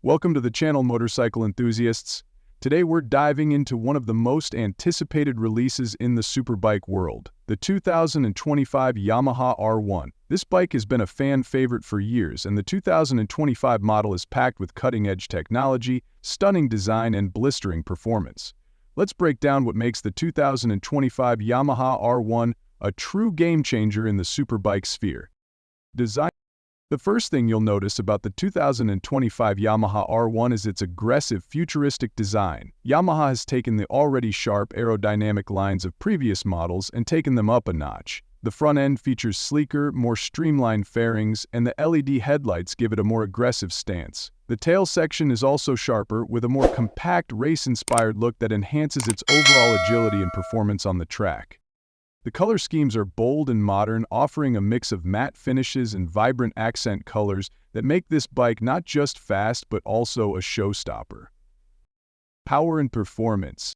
Welcome to the channel, motorcycle enthusiasts. Today we're diving into one of the most anticipated releases in the superbike world, the 2025 Yamaha R1. This bike has been a fan favorite for years, and the 2025 model is packed with cutting-edge technology, stunning design, and blistering performance. Let's break down what makes the 2025 Yamaha R1 a true game-changer in the superbike sphere. Design. The first thing you'll notice about the 2025 Yamaha R1 is its aggressive, futuristic design. Yamaha has taken the already sharp aerodynamic lines of previous models and taken them up a notch. The front end features sleeker, more streamlined fairings, and the LED headlights give it a more aggressive stance. The tail section is also sharper, with a more compact, race-inspired look that enhances its overall agility and performance on the track. The color schemes are bold and modern, offering a mix of matte finishes and vibrant accent colors that make this bike not just fast but also a showstopper. Power and performance.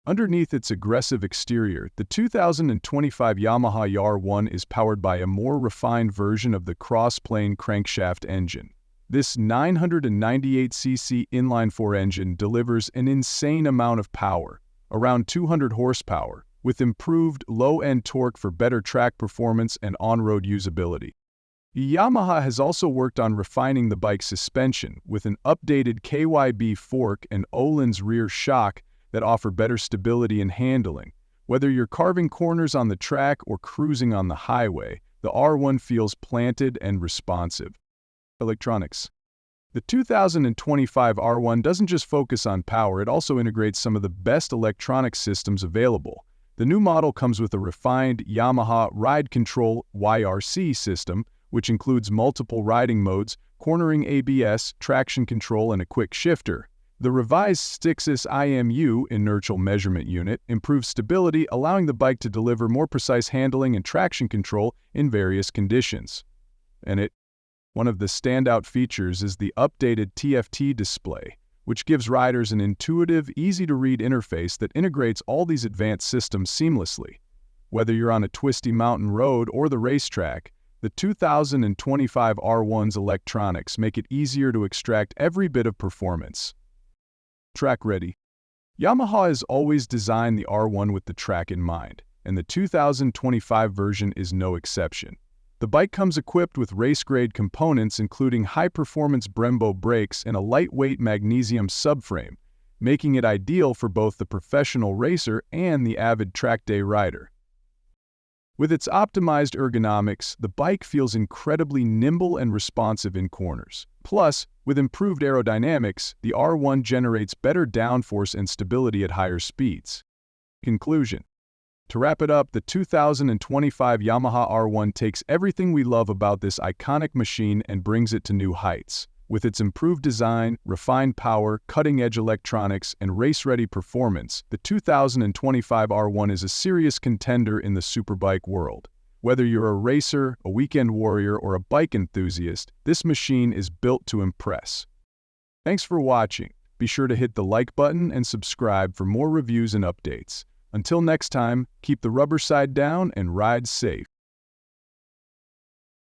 Underneath its aggressive exterior, the 2025 Yamaha R1 is powered by a more refined version of the cross-plane crankshaft engine. This 998cc inline-4 engine delivers an insane amount of power, around 200 horsepower, with improved low-end torque for better track performance and on-road usability. Yamaha has also worked on refining the bike's suspension with an updated KYB fork and Öhlins rear shock that offer better stability and handling. Whether you're carving corners on the track or cruising on the highway, the R1 feels planted and responsive. Electronics. The 2025 R1 doesn't just focus on power, it also integrates some of the best electronic systems available. The new model comes with a refined Yamaha Ride Control YRC system, which includes multiple riding modes, cornering ABS, traction control, and a quick shifter. The revised Stixis IMU inertial measurement unit improves stability, allowing the bike to deliver more precise handling and traction control in various conditions. One of the standout features is the updated TFT display, which gives riders an intuitive, easy-to-read interface that integrates all these advanced systems seamlessly. Whether you're on a twisty mountain road or the racetrack, the 2025 R1's electronics make it easier to extract every bit of performance. Track ready. Yamaha has always designed the R1 with the track in mind, and the 2025 version is no exception. The bike comes equipped with race-grade components including high-performance Brembo brakes and a lightweight magnesium subframe, making it ideal for both the professional racer and the avid track day rider. With its optimized ergonomics, the bike feels incredibly nimble and responsive in corners. Plus, with improved aerodynamics, the R1 generates better downforce and stability at higher speeds. Conclusion. To wrap it up, the 2025 Yamaha R1 takes everything we love about this iconic machine and brings it to new heights. With its improved design, refined power, cutting-edge electronics, and race-ready performance, the 2025 R1 is a serious contender in the superbike world. Whether you're a racer, a weekend warrior, or a bike enthusiast, this machine is built to impress. Thanks for watching. Be sure to hit the like button and subscribe for more reviews and updates. Until next time, keep the rubber side down and ride safe.